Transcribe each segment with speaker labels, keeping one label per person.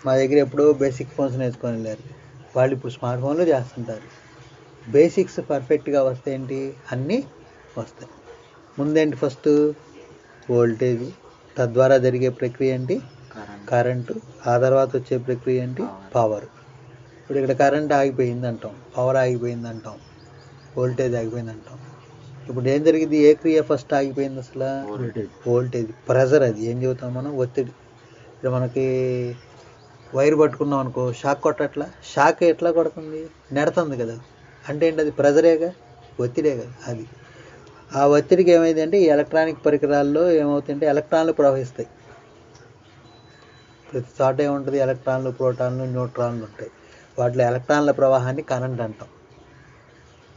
Speaker 1: మా దగ్గర ఎప్పుడో బేసిక్ ఫోన్స్ నేర్చుకొని వెళ్ళారు, వాళ్ళు ఇప్పుడు స్మార్ట్ ఫోన్లు చేస్తుంటారు. బేసిక్స్ పర్ఫెక్ట్గా వస్తే ఏంటి అన్నీ వస్తాయి. ముందేంటి ఫస్ట్ వోల్టేజ్, తద్వారా జరిగే ప్రక్రియ ఏంటి కరెంటు, ఆ తర్వాత వచ్చే ప్రక్రియ ఏంటి పవర్. ఇప్పుడు ఇక్కడ కరెంట్ ఆగిపోయింది అంటాం, పవర్ ఆగిపోయింది అంటాం, వోల్టేజ్ ఆగిపోయింది అంటాం. ఇప్పుడు ఏం జరిగింది, ఏ క్రియ ఫస్ట్ ఆగిపోయింది అసలు? వోల్టేజ్. ప్రెజర్, అది ఏం చెబుతాం మనం, ఒత్తిడి. ఇప్పుడు మనకి వైర్ పట్టుకున్నాం అనుకో, షాక్ కొట్టట్లా, షాక్ ఎట్లా కొడుతుంది, నెడుతుంది కదా, అంటే ఏంటి అది ప్రెజరేగా, ఒత్తిడే కదా. అది ఆ ఒత్తిడికి ఏమైంది అంటే ఈ ఎలక్ట్రానిక్ పరికరాల్లో ఏమవుతుందంటే ఎలక్ట్రాన్లు ప్రవహిస్తాయి. ప్రతి చోట ఏముంటుంది, ఎలక్ట్రాన్లు, ప్రోటాన్లు, న్యూట్రాన్లు ఉంటాయి. వాటిలో ఎలక్ట్రాన్ల ప్రవాహాన్ని కరెంట్ అంటాం.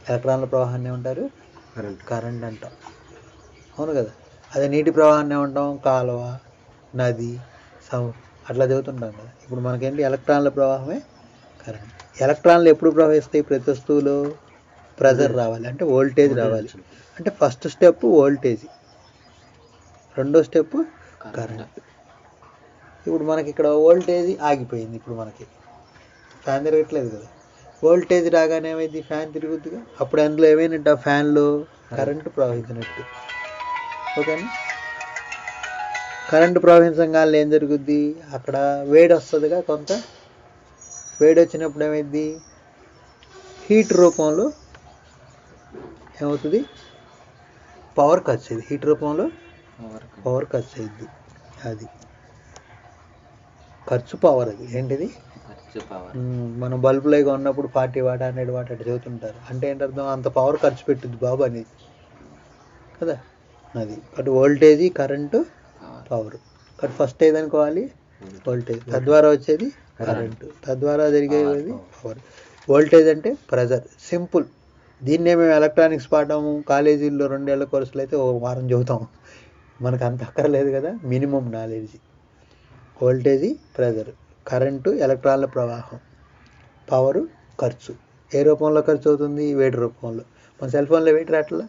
Speaker 1: ఎలక్ట్రాన్ల ప్రవాహాన్ని ఏమంటారు, కరెంట్ అంటాం. అవును కదా. అదే నీటి ప్రవాహాన్ని ఏమంటాం, కాలువ, నది, అట్లా చదువుతుంటాం కదా. ఇప్పుడు మనకేంటి ఎలక్ట్రాన్ల ప్రవాహమే కరెంట్. ఎలక్ట్రాన్లు ఎప్పుడు ప్రవహిస్తాయి, ప్రతి వస్తువులో ప్రెజర్ రావాలి, అంటే వోల్టేజ్ రావాలి. అంటే ఫస్ట్ స్టెప్ వోల్టేజ్, రెండో స్టెప్ కరెంట్. ఇప్పుడు మనకి ఇక్కడ వోల్టేజ్ ఆగిపోయింది, ఇప్పుడు మనకి ఫ్యాన్ తిరగట్లేదు కదా, వోల్టేజ్ రాగానే ఏమైంది, ఫ్యాన్ తిరుగుద్దిగా. అప్పుడు అందులో ఏమైనట్టు, ఆ ఫ్యాన్లో కరెంటు ప్రవహించినట్టు. ఓకేనా. కరెంటు ప్రవహించగానే ఏం జరుగుద్ది, అక్కడ వేడి వస్తుందిగా, కొంత వేడి వచ్చినప్పుడు ఏమైంది, హీట్ రూపంలో ఏమవుతుంది, పవర్ ఖర్చు అయింది. హీట్ రూపంలో పవర్ ఖర్చు అయింది. అది ఖర్చు పవర్. అది ఏంటిది, మనం బల్బులు అవి ఉన్నప్పుడు 40 వాట్ 100 వాట్ అట్లా చదువుతుంటారు. అంటే ఏంటి అర్థం, అంత పవర్ ఖర్చు పెట్టింది బాబు అనేది కదా. అది అటు వోల్టేజ్, కరెంటు, పవర్. అటు ఫస్ట్ ఏదనుకోవాలి, వోల్టేజ్, తద్వారా వచ్చేది కరెంటు, తద్వారా జరిగేది పవర్. వోల్టేజ్ అంటే ప్రెజర్, సింపుల్. దీన్నే మేము ఎలక్ట్రానిక్స్ పాఠం కాలేజీల్లో 2 ఏళ్ల కోర్సులు అయితే 1 వారం చదువుతాం. మనకు అంత అక్కర్లేదు కదా, minimum knowledge. Voltage pressure, current ఎలక్ట్రాన్ల ప్రవాహం, పవరు ఖర్చు. ఏ రూపంలో ఖర్చు అవుతుంది, వేడి రూపంలో. మన సెల్ ఫోన్లో వేడి రావట్లా,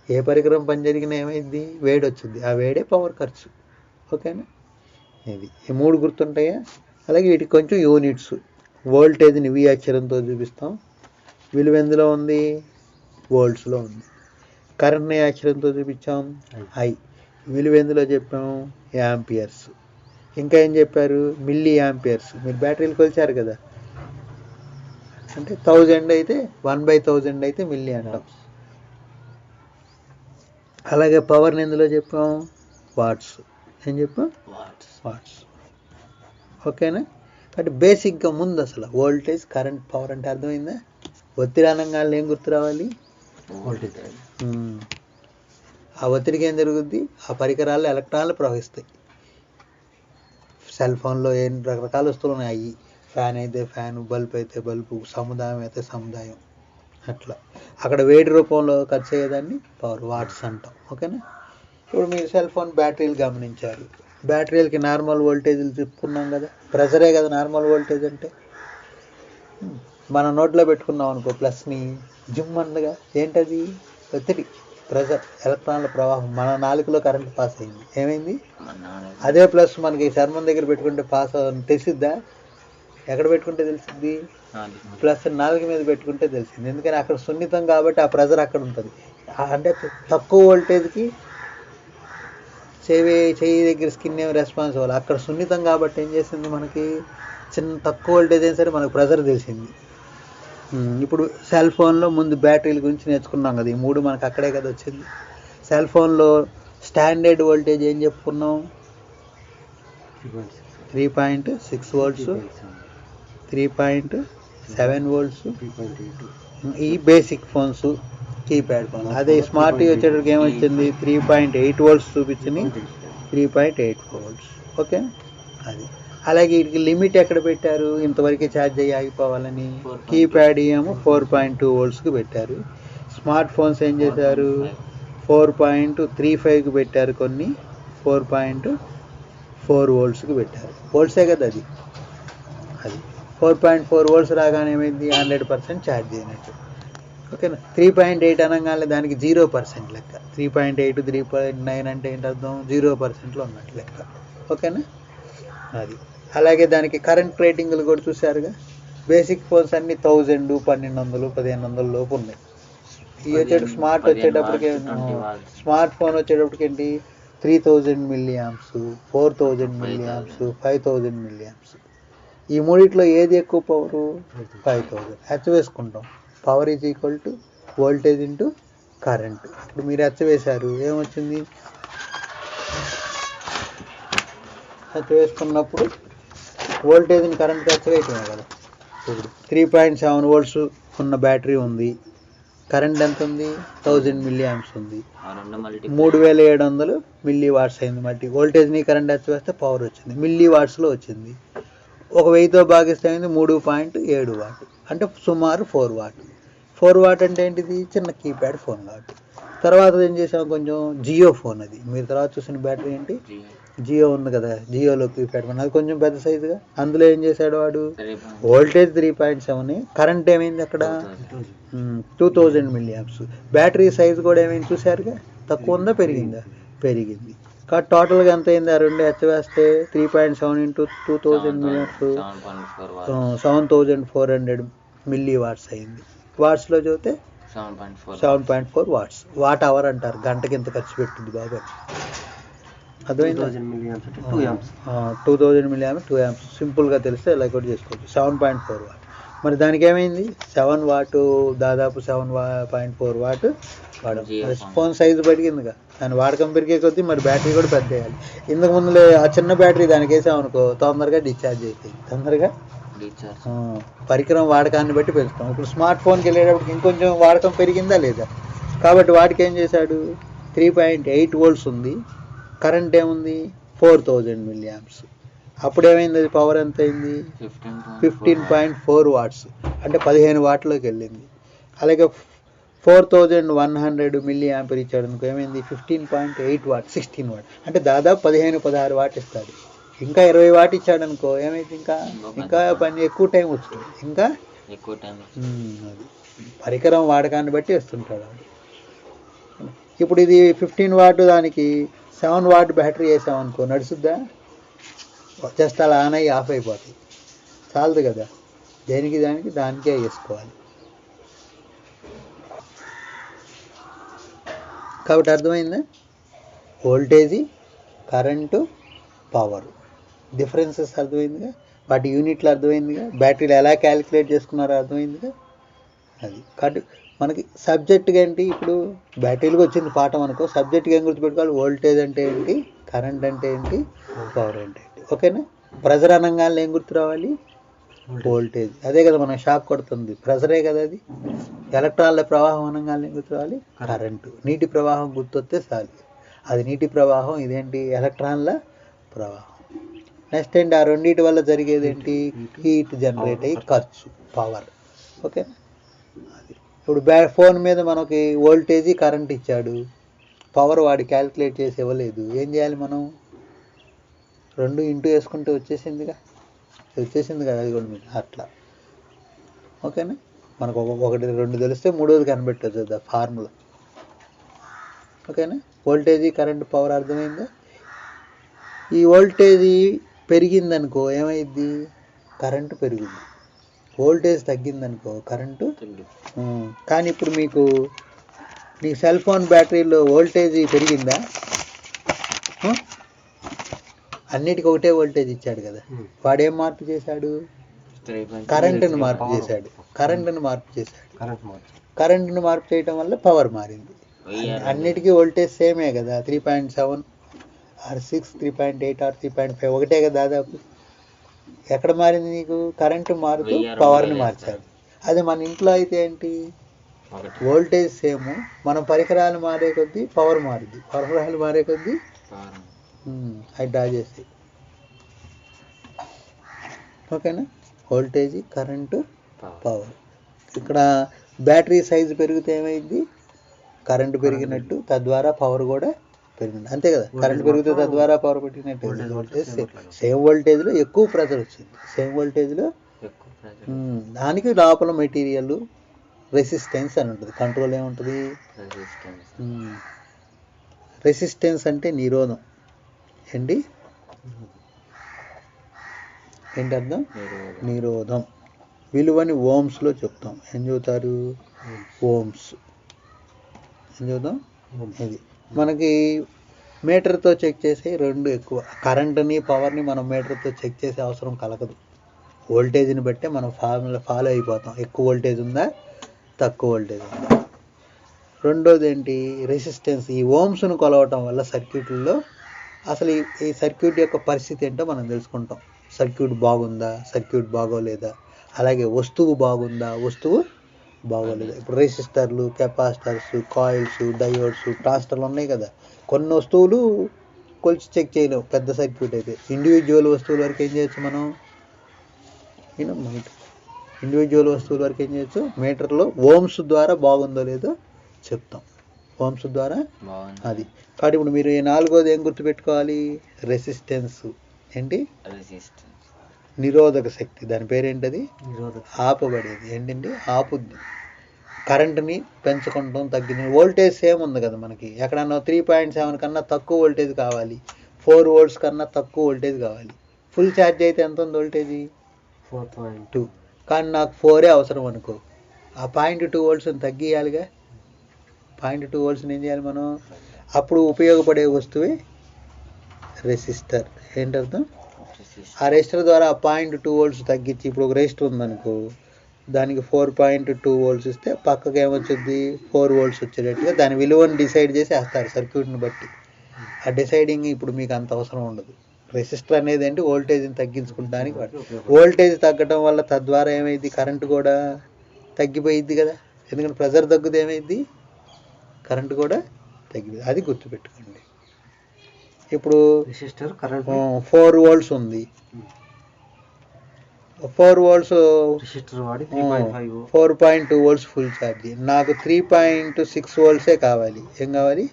Speaker 1: ఏ పరికరం పని జరిగినా ఏమైంది, వేడి వచ్చింది, ఆ వేడే పవర్ ఖర్చు. ఓకేనా. ఇది ఈ 3 గుర్తుంటాయా. అలాగే వీటికి కొంచెం యూనిట్స్. వోల్టేజ్ని వి అక్షరంతో చూపిస్తాం, విలువ ఎందులో ఉంది, వోల్ట్స్లో ఉంది. కరెంట్ని ఏ అక్షరంతో చూపించాం, ఐ, విలువ ఎందులో చెప్పాం, యాంపియర్స్. ఇంకా ఏం చెప్పారు, మిల్లీ యాంపియర్స్. మీరు బ్యాటరీలు కొలిచారు కదా, అంటే 1000 అయితే 1/1000 అయితే మిల్లీ అంటాం. అలాగే పవర్ని ఎందులో చెప్పాం, వాట్స్. ఏం చెప్పాం, వాట్స్. ఓకేనా. అంటే బేసిక్గా ముందు అసలు వోల్టేజ్, కరెంట్, పవర్ అంటే అర్థమైందా. ఒత్తిడి అనగానే ఏం గుర్తు రావాలి, వోల్టేజ్. ఆ ఒత్తిడికి ఏం జరుగుద్ది, ఆ పరికరాల్లో ఎలక్ట్రాన్లు ప్రవహిస్తాయి. సెల్ ఫోన్లో ఏం రకరకాల వస్తువులు ఉన్నాయి, ఫ్యాన్ అయితే ఫ్యాను, బల్బ్ అయితే బల్బు, సముదాయం అయితే సముదాయం, అట్లా. అక్కడ వేడి రూపంలో ఖర్చు అయ్యేదాన్ని పవర్, వాట్స్ అంటాం. ఓకేనా. ఇప్పుడు మీరు సెల్ ఫోన్ బ్యాటరీలు గమనించారు, బ్యాటరీలకి నార్మల్ వోల్టేజ్లు చెప్పుకున్నాం కదా, ప్రెజరే కదా నార్మల్ వోల్టేజ్ అంటే. మన నోట్లో పెట్టుకున్నాం అనుకో ప్లస్ని, జిమ్ అందగా, ఏంటది, ఒత్తిడి, ప్రెజర్, ఎలక్ట్రాన్ల ప్రవాహం. మన నాలుకలో కరెంట్ పాస్ అయింది, ఏమైంది, అదే ప్లస్ మనకి చర్మం దగ్గర పెట్టుకుంటే పాస్ తెలిసిద్దా, ఎక్కడ పెట్టుకుంటే తెలిసిద్ది, ప్లస్ నాలుక మీద పెట్టుకుంటే తెలిసింది. ఎందుకని అక్కడ సున్నితం కాబట్టి ఆ ప్రెజర్ అక్కడ ఉంటుంది. అంటే తక్కువ వోల్టేజ్కి చెయ్యి దగ్గర స్కిన్ ఏమి రెస్పాన్స్ అవ్వాలి, అక్కడ సున్నితం కాబట్టి ఏం చేసింది, మనకి తక్కువ వోల్టేజ్ అయినా సరే మనకు ప్రెజర్ తెలిసింది. ఇప్పుడు సెల్ ఫోన్లో ముందు బ్యాటరీల గురించి నేర్చుకున్నాం కదా, ఈ 3 మనకు అక్కడే కదా వచ్చింది. సెల్ ఫోన్లో స్టాండర్డ్ వోల్టేజ్ ఏం చెప్పుకున్నాం, 3.6 వోల్ట్స్, 3.7 వోల్ట్స్. ఈ బేసిక్ ఫోన్స్, కీప్యాడ్ ఫోన్. అదే స్మార్ట్ వచ్చేటప్పటికి ఏమొచ్చింది, 3.8 వోల్ట్స్ చూపించింది, 3.8 వోల్ట్స్. ఓకే. అది అలాగే వీటికి లిమిట్ ఎక్కడ పెట్టారు, ఇంతవరకే ఛార్జ్ అయ్యి ఆగిపోవాలని. కీప్యాడ్ ఏమో 4.2 వోల్ట్స్కి పెట్టారు. స్మార్ట్ ఫోన్స్ ఏం చేశారు, 4.35కి పెట్టారు, కొన్ని 4.4 వోల్ట్స్కి పెట్టారు. వోల్ట్సే కదా అది. 4.4 వోల్ట్స్ రాగానే ఏమైంది, 100% ఛార్జ్ అయినట్టు. ఓకేనా. 3.8 అనగానే దానికి 0% లెక్క. 3.8 3.9 అంటే ఏంటి అర్థం, 0%లో ఉన్నట్టు లెక్క. ఓకేనా. అది అలాగే దానికి కరెంట్ రేటింగ్లు కూడా చూసారుగా. బేసిక్ ఫోన్స్ అన్ని 1000, 1200, 1500 లోపు ఉన్నాయి. ఇవి వచ్చేటప్పుడు స్మార్ట్ ఫోన్ వచ్చేటప్పటికి ఏంటి 3000 milli amps, 4000 milli amps, 5000 milli amps. ఈ మూడిట్లో ఏది ఎక్కువ పవరు? 5000. హెచ్ వేసుకుంటాం. Power is equal to voltage into current. ఇప్పుడు మీరు హెచ్ వేశారు, ఏమొచ్చింది? హెచ్ వేసుకున్నప్పుడు వోల్టేజ్ని కరెంట్ హెచ్ వేయటమే కదా. ఇప్పుడు 3.7 volts ఉన్న బ్యాటరీ ఉంది, కరెంట్ ఎంత ఉంది? 1000 మిల్లీ యాంప్స్ ఉంది, 3700 మిల్లీ వాట్స్ అయింది. మళ్ళీ వోల్టేజ్ని కరెంట్ హెచ్ వేస్తే పవర్ వచ్చింది, మిల్లీ వాట్స్లో వచ్చింది. 1000తో భాగిస్తే అయింది 3.7 వాట్, అంటే సుమారు 4 వాట్. 4 వాట్ అంటే ఏంటిది? చిన్న కీప్యాడ్ ఫోన్ కాబట్టి. తర్వాత ఏం చేసాం, కొంచెం జియో ఫోన్. అది మీరు తర్వాత చూసిన బ్యాటరీ ఏంటి? జియో ఉంది కదా, జియోలో కీప్యాడ్ ఫోన్, అది కొంచెం పెద్ద సైజుగా. అందులో ఏం చేశాడు వాడు? వోల్టేజ్ 3.7, కరెంట్ ఏమైంది అక్కడ? 2000 మిల్లీ యాంప్స్. బ్యాటరీ సైజు కూడా ఏమైంది చూసారుగా, తక్కువ ఉందా పెరిగిందా? పెరిగింది. కాబట్టి టోటల్గా ఎంత అయింది? ఆ రెండు హెచ్ వేస్తే 3.7 into 2000 milliamps 7400 milliwatts అయింది. వాట్స్లో చూస్తే 7.4 వాట్స్. వాట్ అవర్ అంటారు, గంటకి ఇంత ఖర్చు పెట్టింది బాబా. అర్థమైంది? 2000 మిల్లీ యాంప్స్ 2 యాంప్స్. సింపుల్గా తెలిస్తే ఇలా కూడా చేసుకోవచ్చు. 7.4 వాట్. మరి దానికి ఏమైంది? 7 వాట్, దాదాపు 7.4 వాట్ వాడడం. ఫోన్ సైజు పెరిగిందిగా, దాని వాడకం పెరిగే కొద్దీ మరి బ్యాటరీ కూడా పెద్ద వేయాలి. ఇంతకు ముందులే ఆ చిన్న బ్యాటరీ దానికి వేసామనుకో తొందరగా డిశ్చార్జ్ అవుతుంది. తొందరగా పరికరం వాడకాన్ని బట్టి పెంచుతాం. ఇప్పుడు స్మార్ట్ ఫోన్కి వెళ్ళేటప్పుడు ఇంకొంచెం వాడకం పెరిగిందా లేదా? కాబట్టి వాటికి ఏం చేశాడు? 3.8 volts ఉంది, కరెంట్ ఏముంది? 4000 మిల్లీ యాంప్స్. అప్పుడు ఏమైంది? అది పవర్ ఎంత అయింది? 15.4 వాట్స్, అంటే 15 వాట్లోకి వెళ్ళింది. అలాగే 4100 మిల్లీ యాంపర్ ఇచ్చాడు అనుకో, ఏమైంది? 15.8 వాట్, 16 వాట్, అంటే దాదాపు 15-16 వాట్ ఇస్తాడు. ఇంకా 20 వాట్ ఇచ్చాడు అనుకో, ఏమైంది? ఇంకా పని ఎక్కువ టైం వస్తుంది, ఇంకా ఎక్కువ టైం. అది పరికరం వాడకాన్ని బట్టి వేస్తుంటాడు. ఇప్పుడు ఇది 15 వాట్, దానికి 7 వాట్ బ్యాటరీ వేసామనుకో నడుచుద్దా? జస్ట్ అలా ఆన్ అయ్యి ఆఫ్ అయిపోతుంది. చాలదు కదా, దానికే వేసుకోవాలి. కాబట్టి అర్థమైందా? వోల్టేజీ, కరెంటు, పవర్ డిఫరెన్సెస్ అర్థమైందిగా, వాటి యూనిట్లు అర్థమైందిగా, బ్యాటరీలు ఎలా క్యాలిక్యులేట్ చేసుకున్నారో అర్థమైందిగా. అది కాబట్టి మనకి సబ్జెక్ట్గా ఏంటి, ఇప్పుడు బ్యాటరీలకు వచ్చింది పాఠం అనుకో, సబ్జెక్ట్గా ఏం గుర్తుపెట్టుకోవాలి? వోల్టేజ్ అంటే ఏంటి, కరెంట్ అంటే ఏంటి, పవర్ అంటే ఏంటి. ఓకేనా? ప్రెజర్ అనగానే ఏం గుర్తు రావాలి? వోల్టేజ్. అదే కదా మనం షాక్ కొడుతుంది, ప్రెజరే కదా అది. ఎలక్ట్రాన్ల ప్రవాహం అనగానే ఏం గుర్తు రావాలి? కరెంటు. నీటి ప్రవాహం గుర్తొస్తే చాలు, అది నీటి ప్రవాహం. ఇదేంటి? ఎలక్ట్రాన్ల ప్రవాహం. నెక్స్ట్ ఏంటి? ఆ రెండింటి వల్ల జరిగేది ఏంటి? హీట్ జనరేట్ అయ్యి ఖర్చు, పవర్. ఓకే. అది ఇప్పుడు ఫోన్ మీద మనకి వోల్టేజీ, కరెంట్ ఇచ్చాడు, పవర్ వాడి క్యాలిక్యులేట్ చేసి ఇవ్వలేదు. ఏం చేయాలి మనం? 2 ఇంటూ వేసుకుంటే వచ్చేసింది కదా, అది కూడా మీకు అట్లా. ఓకేనా? మనకు 1, 2 తెలిస్తే 3వది కనిపెట్టచ్చు కదా ఫార్ములా. ఓకేనా? వోల్టేజీ, కరెంట్, పవర్ అర్థమైందా? ఈ వోల్టేజీ పెరిగిందనుకో ఏమైంది? కరెంటు పెరుగుద్ది. వోల్టేజ్ తగ్గిందనుకో కరెంటు కానీ ఇప్పుడు నీ సెల్ ఫోన్ బ్యాటరీలో వోల్టేజీ పెరిగిందా? అన్నిటికీ ఒకటే వోల్టేజ్ ఇచ్చాడు కదా, వాడేం మార్పు చేశాడు? కరెంటును మార్పు చేశాడు. కరెంటును మార్పు చేయటం వల్ల పవర్ మారింది. అన్నిటికీ వోల్టేజ్ సేమే కదా, 3.7 ఆర్ 6, 3.8 ఆర్ 3.5 ఒకటే కదా దాదాపు. ఎక్కడ మారింది నీకు? కరెంటు మారుతూ పవర్ని మార్చాడు. అది మన ఇంట్లో అయితే ఏంటి? వోల్టేజ్ సేమ్, మనం పరికరాలు మారే కొద్దీ పవర్ మారుద్ది, పరికరాలు మారే కొద్దీ అవి డ్రా చేస్తాయి. ఓకేనా? Voltage, current, power. ఇక్కడ బ్యాటరీ సైజు పెరిగితే ఏమైంది? కరెంటు పెరిగినట్టు, తద్వారా పవర్ కూడా పెరిగింది. అంతే కదా, కరెంట్ పెరిగితే తద్వారా పవర్ పెట్టినట్టు. వోల్టేజ్ సేమ్ వోల్టేజ్లో ఎక్కువ ప్రెజర్ వచ్చింది, సేమ్ వోల్టేజ్లో. దానికి లోపల మెటీరియల్ రెసిస్టెన్స్ అని ఉంటుంది. కంట్రోల్ ఏముంటుంది? రెసిస్టెన్స్ అంటే నిరోధం ఏంటి? ఏంటి అర్థం? నిరోధం. విలువని ఓమ్స్లో చెప్తాం. ఏం చెబుతారు? ఓమ్స్. ఏం చెబుతాం? ఇది మనకి మీటర్తో చెక్ చేసే రెండు ఎక్కువ. కరెంటుని పవర్ని మనం మీటర్తో చెక్ చేసే అవసరం కలగదు. వోల్టేజ్ని బట్టే మనం ఫార్ములా ఫాలో అయిపోతాం. ఎక్కువ వోల్టేజ్ ఉందా, తక్కువ వోల్టేజ్ ఉందా. రెండోది ఏంటి? రెసిస్టెన్స్. ఈ ఓమ్స్ను కొలవటం వల్ల సర్క్యూట్లలో అసలు ఈ సర్క్యూట్ యొక్క పరిస్థితి ఏంటో మనం తెలుసుకుంటాం. సర్క్యూట్ బాగుందా, సర్క్యూట్ బాగోలేదా, అలాగే వస్తువు బాగుందా, వస్తువు బాగోలేదా. ఇప్పుడు రెసిస్టర్లు, కెపాసిటర్స్, కాయిల్స్, డయోడ్స్, ట్రాన్సిస్టర్లు ఉన్నాయి కదా. కొన్ని వస్తువులు కొలిచి చెక్ చేయలేము పెద్ద సర్క్యూట్ అయితే. ఇండివిజువల్ వస్తువుల వరకు ఏం చేయొచ్చు మనం? ఇండివిజువల్ వస్తువుల వరకు ఏం చేయొచ్చు? మీటర్లో ఓమ్స్ ద్వారా బాగుందో లేదో చెప్తాం. ఓమ్స్ ద్వారా అది. కాబట్టి ఇప్పుడు మీరు ఈ నాలుగోది ఏం గుర్తుపెట్టుకోవాలి? రెసిస్టెన్స్. ఏంటి? నిరోధక శక్తి. దాని పేరేంటది? ఆపబడేది. ఏంటండి? ఆపుద్ది. కరెంటుని పెంచుకుంటాం, తగ్గింది. వోల్టేజ్ సేమ్ ఉంది కదా మనకి. ఎక్కడన్నా 3.7 కన్నా తక్కువ వోల్టేజ్ కావాలి, 4 volts కన్నా తక్కువ వోల్టేజ్ కావాలి. ఫుల్ ఛార్జ్ అయితే ఎంత ఉంది వోల్టేజ్? 4.2. కానీ నాకు 4 అవసరం అనుకో, ఆ 0.2 volts తగ్గియాలిగా. 0.2 volts ఏం చేయాలి మనం? అప్పుడు ఉపయోగపడే వస్తువే రెసిస్టర్. ఏంటర్థం? ఆ రెసిస్టర్ ద్వారా 0.2 volts తగ్గించి, ఇప్పుడు ఒక రెసిస్టర్ ఉందనుకో, దానికి 4.2 volts ఇస్తే పక్కకి ఏమొచ్చుద్ది? 4 volts వచ్చేటట్టుగా దాని విలువను డిసైడ్ చేసి వేస్తారు సర్క్యూట్ని బట్టి. ఆ డిసైడింగ్ ఇప్పుడు మీకు అంత అవసరం ఉండదు. రెసిస్టర్ అనేది ఏంటి? వోల్టేజ్ని తగ్గించుకుంటానికి వోల్టేజ్ తగ్గడం వల్ల తద్వారా ఏమైంది? కరెంటు కూడా తగ్గిపోయిద్ది కదా. ఎందుకంటే ప్రెజర్ తగ్గితే ఏమైంది? కరెంటు కూడా తగ్గిపోయింది. అది గుర్తుపెట్టుకోండి. ఇప్పుడు రెసిస్టర్ కరెంట్ 4 volts ఉంది. 4 volts రెసిస్టర్ వాడి 4.2 volts ఫుల్ ఛార్జ్. నాకు 3.6 volts కావాలి. ఏం కావాలి?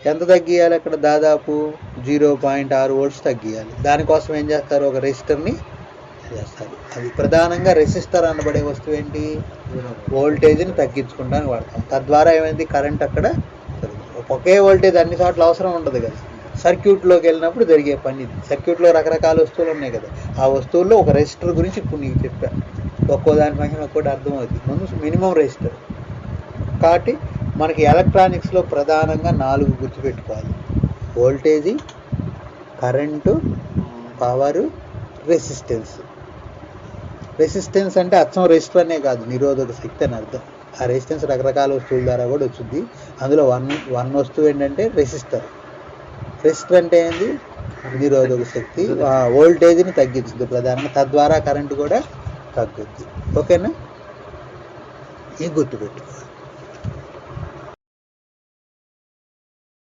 Speaker 1: ఎంత తగ్గియాలి? అక్కడ దాదాపు 0.6 volts తగ్గియాలి. దానికోసం ఏం చేస్తారు? ఒక రెసిస్టర్ని చేస్తారు. అది ప్రధానంగా రెసిస్టర్ అనబడే వస్తువు ఏంటి? వోల్టేజ్ని తగ్గించుకోవడానికి వాడతాం. తద్వారా ఏమైంది? కరెంట్ అక్కడ ఒకే వోల్టేజ్ అన్ని చోట్ల అవసరం ఉండదు కదా. సర్క్యూట్లోకి వెళ్ళినప్పుడు జరిగే పని ఇది. సర్క్యూట్లో రకరకాల వస్తువులు ఉన్నాయి కదా. ఆ వస్తువుల్లో ఒక రెసిస్టర్ గురించి ఇప్పుడు నీకు చెప్పా. ఒక్కో దాని పైన ఒక్కోటి అర్థమవుతుంది. ముందు మినిమం రెసిస్టర్. కాబట్టి మనకి ఎలక్ట్రానిక్స్లో ప్రధానంగా 4 గుర్తుపెట్టుకోవాలి: voltage, current, power, resistance. Resistance అంటే అచ్చం రెసిస్టర్ అనే కాదు, నిరోధక శక్తి అని అర్థం. ఆ రెసిస్టెన్స్ రకరకాల వస్తువుల ద్వారా కూడా వచ్చింది. అందులో వన్ వస్తువు ఏంటంటే రెసిస్టర్. రెసిస్టర్ అంటే ఏంది? నిరోధక శక్తి. వోల్టేజ్ని తగ్గించుద్ది ప్రధానంగా, తద్వారా కరెంటు కూడా తగ్గుద్ది. ఓకేనా? ఇది గుర్తుపెట్టుకోవాలి.